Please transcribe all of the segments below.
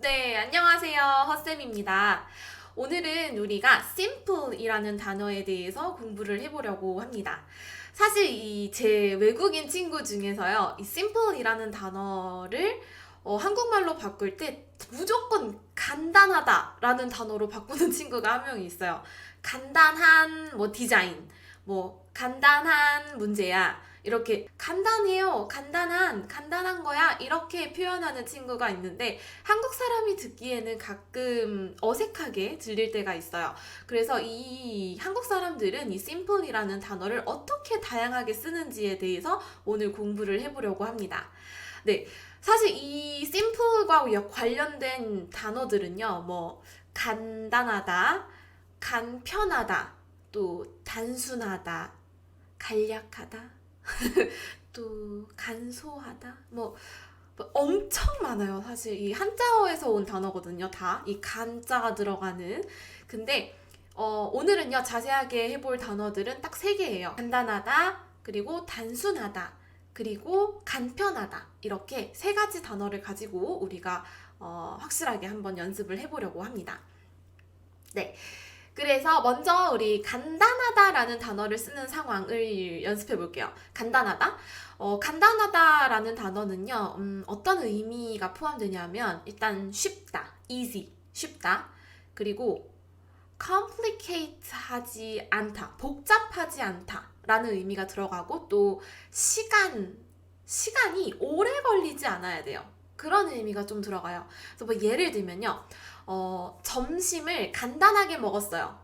네, 안녕하세요. 헛쌤입니다. 오늘은 우리가 simple이라는 단어에 대해서 공부를 해보려고 합니다. 사실 이 제 외국인 친구 중에서요, 이 simple이라는 단어를 한국말로 바꿀 때 무조건 간단하다라는 단어로 바꾸는 친구가 한 명이 있어요. 간단한 뭐 디자인, 뭐 간단한 문제야. 이렇게 간단해요. 간단한 거야. 이렇게 표현하는 친구가 있는데 한국 사람이 듣기에는 가끔 어색하게 들릴 때가 있어요. 그래서 이 한국 사람들은 이 simple이라는 단어를 어떻게 다양하게 쓰는지에 대해서 오늘 공부를 해보려고 합니다. 네. 사실 이 simple과 관련된 단어들은요, 뭐, 간단하다, 간편하다, 또 단순하다, 간략하다, 또 간소하다, 뭐 엄청 많아요. 사실 이 한자어에서 온 단어거든요. 다 이 간자가 들어가는. 근데 오늘은요 자세하게 해볼 단어들은 딱 세 개예요. 간단하다, 그리고 단순하다, 그리고 간편하다. 이렇게 세 가지 단어를 가지고 우리가 확실하게 한번 연습을 해보려고 합니다. 네. 그래서 먼저 우리 간단하다라는 단어를 쓰는 상황을 연습해 볼게요. 간단하다? 간단하다라는 단어는요, 어떤 의미가 포함되냐면, 일단 쉽다, easy, 쉽다. 그리고 complicate 하지 않다, 복잡하지 않다 라는 의미가 들어가고, 또 시간이 오래 걸리지 않아야 돼요. 그런 의미가 좀 들어가요. 그래서 뭐 예를 들면요, 점심을 간단하게 먹었어요.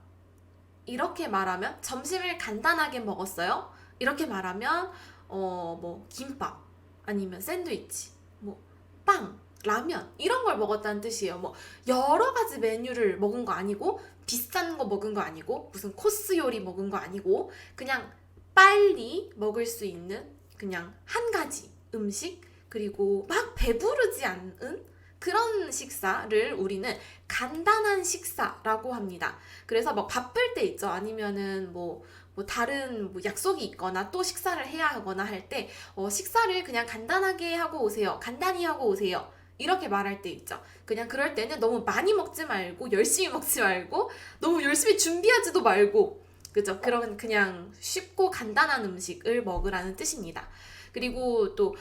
이렇게 말하면, 점심을 간단하게 먹었어요. 이렇게 말하면, 뭐, 김밥, 아니면 샌드위치, 뭐, 빵, 라면, 이런 걸 먹었다는 뜻이에요. 뭐, 여러 가지 메뉴를 먹은 거 아니고, 비싼 거 먹은 거 아니고, 무슨 코스 요리 먹은 거 아니고, 그냥 빨리 먹을 수 있는 그냥 한 가지 음식, 그리고 막 배부르지 않은 그런 식사를 우리는 간단한 식사라고 합니다. 그래서 뭐 바쁠 때 있죠. 아니면은 뭐 다른 뭐 약속이 있거나 또 식사를 해야 하거나 할 때 식사를 그냥 간단하게 하고 오세요. 간단히 하고 오세요. 이렇게 말할 때 있죠. 그냥 그럴 때는 너무 많이 먹지 말고 열심히 먹지 말고 너무 열심히 준비하지도 말고 그죠? 그런 그냥 쉽고 간단한 음식을 먹으라는 뜻입니다. 그리고 또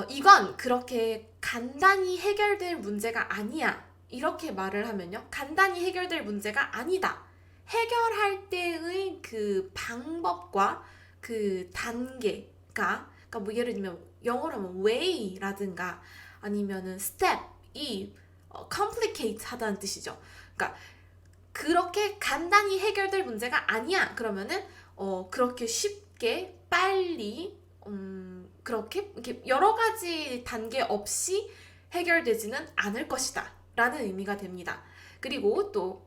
이건 그렇게 간단히 해결될 문제가 아니야. 이렇게 말을 하면요. 간단히 해결될 문제가 아니다. 해결할 때의 그 방법과 그 단계가, 그러니까 뭐 예를 들면 영어로 하면 way라든가 아니면은 step이 complicate 하다는 뜻이죠. 그러니까 그렇게 간단히 해결될 문제가 아니야. 그러면은 그렇게 쉽게 빨리 그렇게 이렇게 여러 가지 단계 없이 해결되지는 않을 것이다 라는 의미가 됩니다. 그리고 또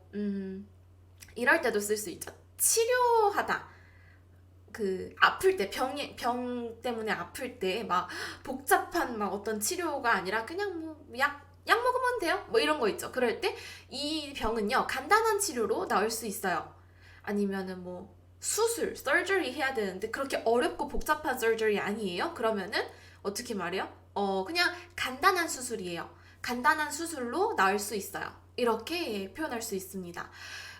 이럴 때도 쓸 수 있죠. 치료하다. 그 아플 때 병 때문에 아플 때 막 복잡한 막 어떤 치료가 아니라 그냥 뭐 약 먹으면 돼요. 뭐 이런 거 있죠. 그럴 때 이 병은요 간단한 치료로 나을 수 있어요. 아니면은 뭐 수술, surgery 해야 되는데 그렇게 어렵고 복잡한 surgery 아니에요? 그러면은 어떻게 말해요? 그냥 간단한 수술이에요. 간단한 수술로 나을 수 있어요. 이렇게 표현할 수 있습니다.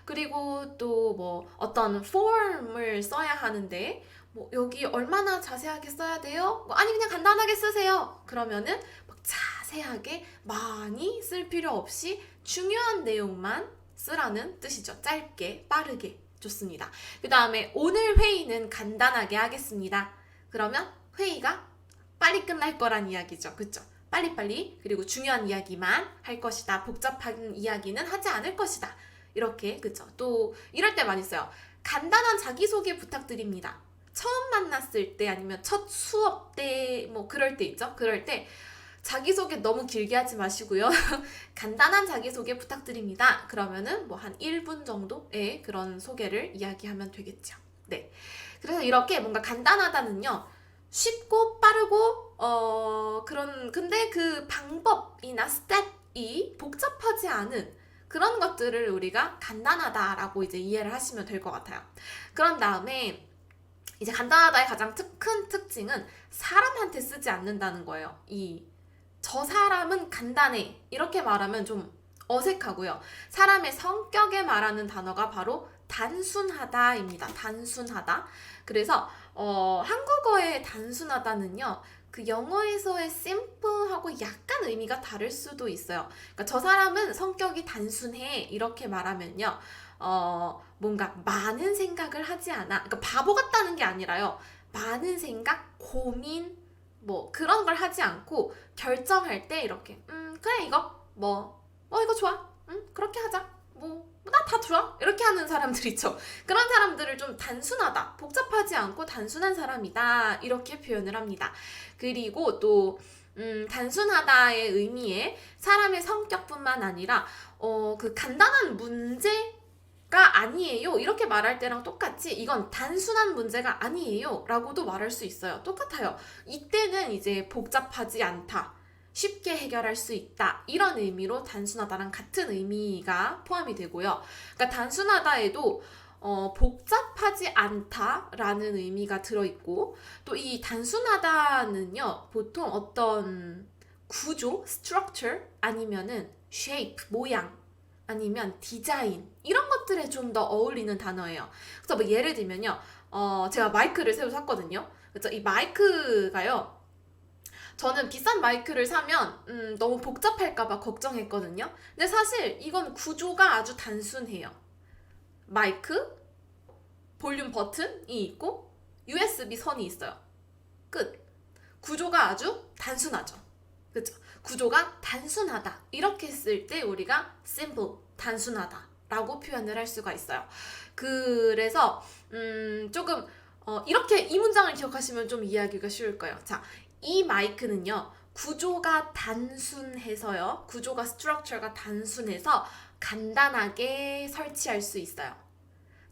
그리고 또 뭐 어떤 form을 써야 하는데 뭐 여기 얼마나 자세하게 써야 돼요? 뭐 아니 그냥 간단하게 쓰세요. 그러면은 막 자세하게 많이 쓸 필요 없이 중요한 내용만 쓰라는 뜻이죠. 짧게 빠르게 좋습니다. 그 다음에 오늘 회의는 간단하게 하겠습니다. 그러면 회의가 빨리 끝날 거란 이야기죠. 그쵸? 빨리빨리 그리고 중요한 이야기만 할 것이다. 복잡한 이야기는 하지 않을 것이다. 이렇게 그쵸? 또 이럴 때 많이 써요. 간단한 자기소개 부탁드립니다. 처음 만났을 때 아니면 첫 수업 때 뭐 그럴 때 있죠? 그럴 때 자기소개 너무 길게 하지 마시고요. 간단한 자기소개 부탁드립니다. 그러면은 뭐 한 1분 정도의 그런 소개를 이야기하면 되겠죠. 네. 그래서 이렇게 뭔가 간단하다는요. 쉽고 빠르고 근데 그 방법이나 스텝이 복잡하지 않은 그런 것들을 우리가 간단하다라고 이제 이해를 하시면 될 것 같아요. 그런 다음에 이제 간단하다의 가장 큰 특징은 사람한테 쓰지 않는다는 거예요. 이 저 사람은 간단해. 이렇게 말하면 좀 어색하고요. 사람의 성격에 말하는 단어가 바로 단순하다입니다. 단순하다. 그래서 한국어의 단순하다는요. 그 영어에서의 simple하고 약간 의미가 다를 수도 있어요. 그러니까 저 사람은 성격이 단순해. 이렇게 말하면요. 뭔가 많은 생각을 하지 않아. 그러니까 바보 같다는 게 아니라요. 많은 생각, 고민, 뭐 그런 걸 하지 않고 결정할 때 이렇게 그래 이거 이거 좋아. 그렇게 하자. 나 다 좋아. 이렇게 하는 사람들 있죠. 그런 사람들을 좀 단순하다, 복잡하지 않고 단순한 사람이다 이렇게 표현을 합니다. 그리고 또 단순하다의 의미에 사람의 성격뿐만 아니라 그 간단한 문제가 아니에요 이렇게 말할 때랑 똑같이 이건 단순한 문제가 아니에요 라고도 말할 수 있어요. 똑같아요. 이때는 이제 복잡하지 않다, 쉽게 해결할 수 있다 이런 의미로 단순하다랑 같은 의미가 포함이 되고요. 그러니까 단순하다에도 복잡하지 않다라는 의미가 들어있고 또 이 단순하다는요 보통 어떤 구조, structure 아니면은 shape, 모양 아니면 디자인 이런 것들에 좀 더 어울리는 단어예요. 그래서 뭐 예를 들면요 제가 마이크를 새로 샀거든요. 그래서 이 마이크가요 저는 비싼 마이크를 사면 너무 복잡할까봐 걱정했거든요. 근데 사실 이건 구조가 아주 단순해요. 마이크, 볼륨 버튼이 있고 USB 선이 있어요. 끝. 구조가 아주 단순하죠. 그렇죠? 구조가 단순하다. 이렇게 쓸 때 우리가 simple, 단순하다 라고 표현을 할 수가 있어요. 그래서 조금 이렇게 이 문장을 기억하시면 좀 이해하기가 쉬울 거예요. 자, 이 마이크는요 구조가 단순해서요, 구조가 스트럭처가 단순해서 간단하게 설치할 수 있어요.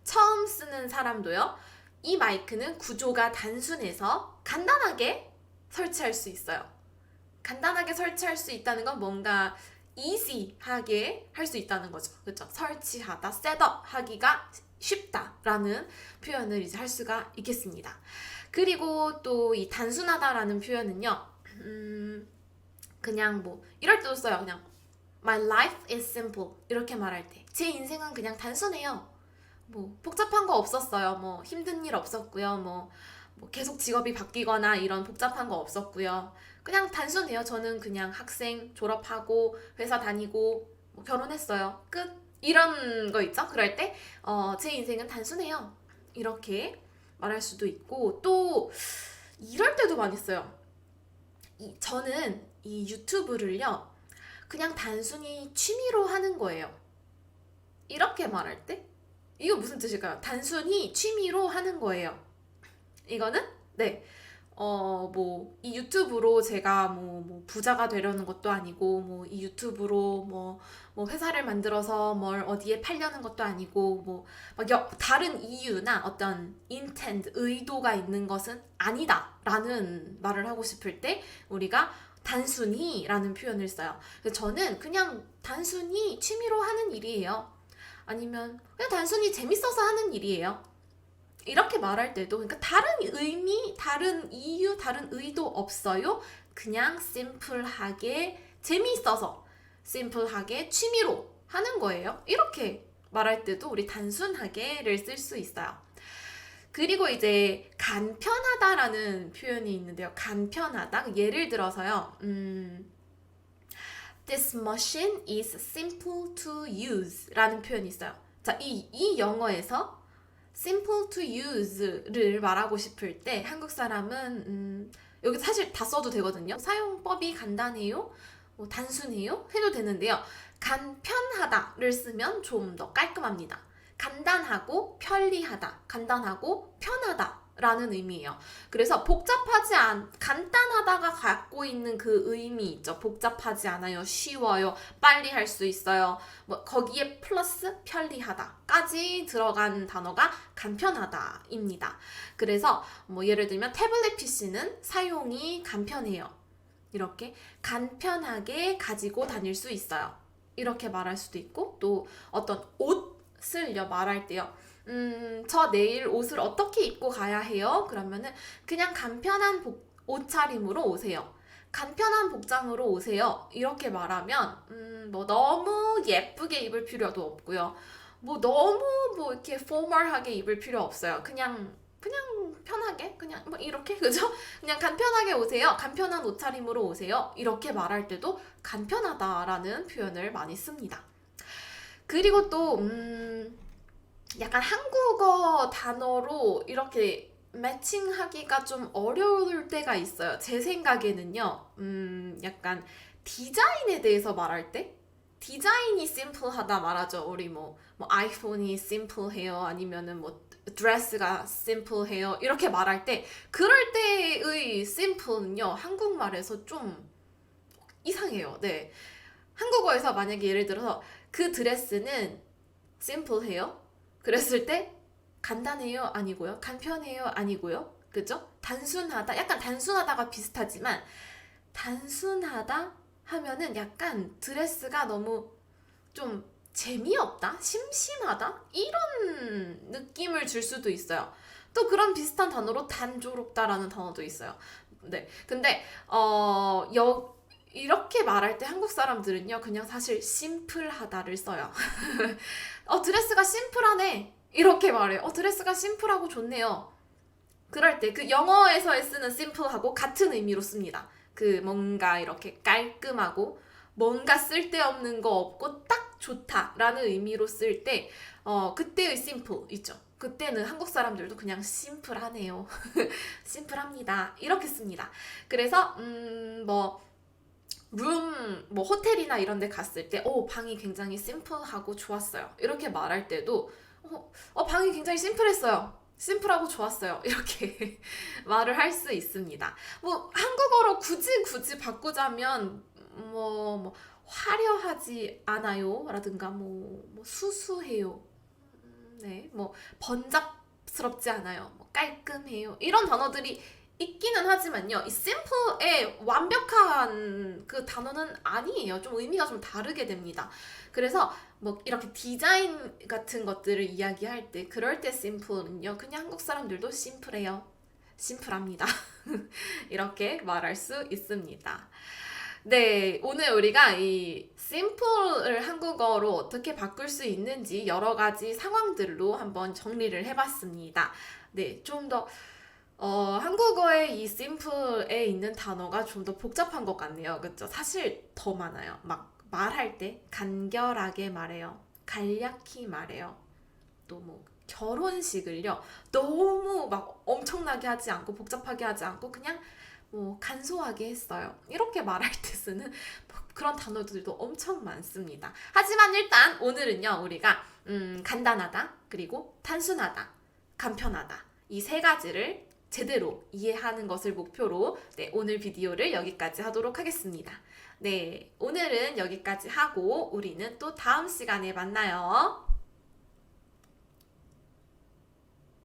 처음 쓰는 사람도요 이 마이크는 구조가 단순해서 간단하게 설치할 수 있어요. 간단하게 설치할 수 있다는 건 뭔가 easy하게 할 수 있다는 거죠. 그렇죠? 설치하다, 셋업 하기가 쉽다라는 표현을 이제 할 수가 있겠습니다. 그리고 또 이 단순하다라는 표현은요, 그냥 뭐 이럴 때도 써요. 그냥 My life is simple 이렇게 말할 때 제 인생은 그냥 단순해요. 뭐 복잡한 거 없었어요. 뭐 힘든 일 없었고요. 뭐 계속 직업이 바뀌거나 이런 복잡한 거 없었고요. 그냥 단순해요. 저는 그냥 학생 졸업하고 회사 다니고 뭐 결혼했어요. 끝. 이런 거 있죠? 그럴 때 제 인생은 단순해요. 이렇게 말할 수도 있고 또 이럴 때도 많이 써요. 저는 이 유튜브를요 그냥 단순히 취미로 하는 거예요. 이렇게 말할 때 이거 무슨 뜻일까요? 단순히 취미로 하는 거예요. 이거는 네. 이 유튜브로 제가 뭐 부자가 되려는 것도 아니고, 이 유튜브로 뭐 회사를 만들어서 뭘 어디에 팔려는 것도 아니고, 다른 이유나 어떤 intent, 의도가 있는 것은 아니다 라는 말을 하고 싶을 때 우리가 단순히 라는 표현을 써요. 그래서 저는 그냥 단순히 취미로 하는 일이에요. 아니면 그냥 단순히 재밌어서 하는 일이에요. 이렇게 말할 때도 그러니까 다른 의미, 다른 이유, 다른 의도 없어요. 그냥 심플하게 재미있어서 심플하게 취미로 하는 거예요. 이렇게 말할 때도 우리 단순하게를 쓸 수 있어요. 그리고 이제 간편하다라는 표현이 있는데요. 간편하다. 예를 들어서요. This machine is simple to use 라는 표현이 있어요. 자, 이 영어에서 simple to use를 말하고 싶을 때 한국 사람은 여기 사실 다 써도 되거든요. 사용법이 간단해요, 단순해요 해도 되는데요. 간편하다를 쓰면 좀 더 깔끔합니다. 간단하고 편리하다, 간단하고 편하다 라는 의미예요. 그래서 간단하다가 갖고 있는 그 의미 있죠. 복잡하지 않아요, 쉬워요, 빨리 할 수 있어요. 거기에 플러스 편리하다까지 들어간 단어가 간편하다입니다. 그래서 예를 들면 태블릿 PC는 사용이 간편해요. 이렇게 간편하게 가지고 다닐 수 있어요. 이렇게 말할 수도 있고, 또 어떤 옷을 말할 때요. 저 내일 옷을 어떻게 입고 가야 해요? 그러면은 그냥 간편한 옷차림으로 오세요. 간편한 복장으로 오세요. 이렇게 말하면 뭐 너무 예쁘게 입을 필요도 없고요. 뭐 너무 뭐 이렇게 포멀하게 입을 필요 없어요. 그냥 편하게 그냥 뭐 이렇게 그죠? 그냥 간편하게 오세요. 간편한 옷차림으로 오세요. 이렇게 말할 때도 간편하다라는 표현을 많이 씁니다. 그리고 또 약간 한국어 단어로 이렇게 매칭하기가 좀 어려울 때가 있어요. 제 생각에는요. 약간 디자인에 대해서 말할 때 디자인이 심플하다 말하죠. 우리 뭐 아이폰이 심플해요. 아니면은 뭐 드레스가 심플해요. 이렇게 말할 때 그럴 때의 심플은요. 한국말에서 좀 이상해요. 네. 한국어에서 만약에 예를 들어서 그 드레스는 심플해요. 그랬을 때 간단해요 아니고요. 간편해요 아니고요. 그죠? 단순하다. 약간 단순하다가 비슷하지만 단순하다 하면은 약간 드레스가 너무 좀 재미없다? 심심하다? 이런 느낌을 줄 수도 있어요. 또 그런 비슷한 단어로 단조롭다라는 단어도 있어요. 네. 근데 이렇게 말할 때 한국 사람들은요, 그냥 사실 심플하다를 써요. 드레스가 심플하네. 이렇게 말해요. 드레스가 심플하고 좋네요. 그럴 때 그 영어에서 쓰는 심플하고 같은 의미로 씁니다. 그 뭔가 이렇게 깔끔하고 뭔가 쓸데없는 거 없고 딱 좋다라는 의미로 쓸 때 그때의 심플 있죠. 그때는 한국 사람들도 그냥 심플하네요. 심플합니다. 이렇게 씁니다. 그래서 뭐 호텔이나 이런 데 갔을 때 방이 굉장히 심플하고 좋았어요. 이렇게 말할 때도 방이 굉장히 심플했어요. 심플하고 좋았어요. 이렇게 말을 할 수 있습니다. 뭐 한국어로 굳이 바꾸자면 뭐 화려하지 않아요 라든가 뭐 수수해요. 네, 뭐 번잡스럽지 않아요. 뭐 깔끔해요. 이런 단어들이 있기는 하지만요. 이 심플의 완벽한 그 단어는 아니에요. 좀 의미가 좀 다르게 됩니다. 그래서 뭐 이렇게 디자인 같은 것들을 이야기할 때 그럴 때 심플은요. 그냥 한국 사람들도 심플해요. 심플합니다. 이렇게 말할 수 있습니다. 네, 오늘 우리가 이 심플을 한국어로 어떻게 바꿀 수 있는지 여러 가지 상황들로 한번 정리를 해봤습니다. 네, 좀 더 한국어의 이 심플에 있는 단어가 좀 더 복잡한 것 같네요. 그쵸? 사실 더 많아요. 막 말할 때 간결하게 말해요. 간략히 말해요. 또 뭐 결혼식을요. 너무 막 엄청나게 하지 않고 복잡하게 하지 않고 그냥 뭐 간소하게 했어요. 이렇게 말할 때 쓰는 그런 단어들도 엄청 많습니다. 하지만 일단 오늘은요. 우리가 간단하다, 그리고 단순하다, 간편하다 이 세 가지를 제대로 이해하는 것을 목표로 오늘 비디오를 여기까지 하도록 하겠습니다. 네, 오늘은 여기까지 하고 우리는 또 다음 시간에 만나요.